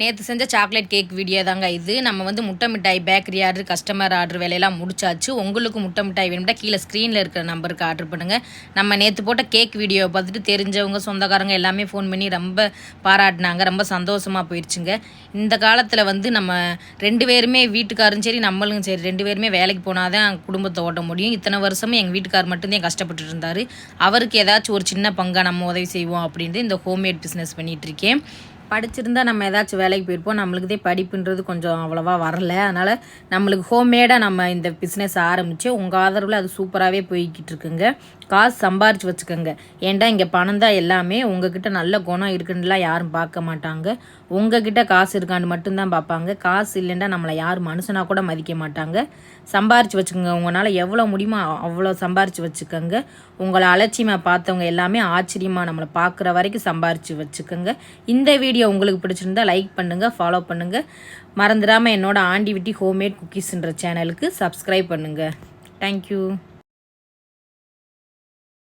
நேற்று செஞ்ச chocolate cake video தாங்க இது. நம்ம வந்து முட்டை மிட்டாய் பேக்கரி ஆர்டர், கஸ்டமர் ஆர்டர் வேலையெல்லாம் முடிச்சாச்சு. உங்களுக்கு முட்டை மிட்டாய் வேணும்னா கீழே ஸ்க்ரீனில் இருக்கிற நம்பருக்கு ஆர்டர் பண்ணுங்கள். நம்ம நேற்று போட்ட கேக் வீடியோவை பார்த்துட்டு தெரிஞ்சவங்க, சொந்தக்காரங்க எல்லாமே ஃபோன் பண்ணி ரொம்ப பாராட்டினாங்க. ரொம்ப சந்தோஷமாக போயிடுச்சுங்க. இந்த காலத்தில் வந்து நம்ம 2 பேருமே, வீட்டுக்காரும் சரி நம்மளும் சரி, 2 பேருமே வேலைக்கு போனால் தான் குடும்பத்தை ஓட்ட முடியும். இத்தனை வருஷமும் எங்கள் வீட்டுக்கார் மட்டும்தான் கஷ்டப்பட்டுட்டு இருந்தார். அவருக்கு ஏதாச்சும் ஒரு சின்ன பங்காக நம்ம உதவி செய்வோம் அப்படின்ட்டு இந்த ஹோம்மேட் பிஸ்னஸ் பண்ணிகிட்ருக்கேன். படிச்சிருந்தா நம்ம ஏதாச்சும் வேலைக்கு போயிருப்போம். நம்மளுக்குதே படிப்புன்றது கொஞ்சம் அவ்வளோவா வரல. அதனால் நம்மளுக்கு ஹோம்மேடாக நம்ம இந்த பிஸ்னஸ் ஆரம்பித்து உங்கள் ஆதரவில் அது சூப்பராகவே போய்கிட்டு இருக்குங்க. காசு சம்பாரித்து வச்சுக்கோங்க. ஏன்டா இங்கே பணம் தான் எல்லாமே. உங்ககிட்ட நல்ல குணம் இருக்குன்னுலாம் யாரும் பார்க்க மாட்டாங்க. உங்ககிட்ட காசு இருக்கான்னு மட்டும்தான் பார்ப்பாங்க. காசு இல்லைன்னா நம்மளை யாரும் மனுஷனாக கூட மதிக்க மாட்டாங்க. சம்பாரித்து வச்சுக்கோங்க. உங்களால் எவ்வளோ முடியுமோ அவ்வளோ சம்பாரித்து வச்சுக்கோங்க. உங்களை அலட்சியமாக பார்த்தவங்க எல்லாமே ஆச்சரியமாக நம்மளை பார்க்குற வரைக்கும் சம்பாரித்து வச்சுக்கோங்க. இந்த வீடியோ உங்களுக்கு பிடிச்சிருந்தா லைக் பண்ணுங்கள், ஃபாலோ பண்ணுங்கள். மறந்துடாமல் என்னோட ஆண்டி விட்டி ஹோம்மேட் குக்கீஸ்ன்ற சேனலுக்கு சப்ஸ்கிரைப் பண்ணுங்கள். தேங்க்யூ.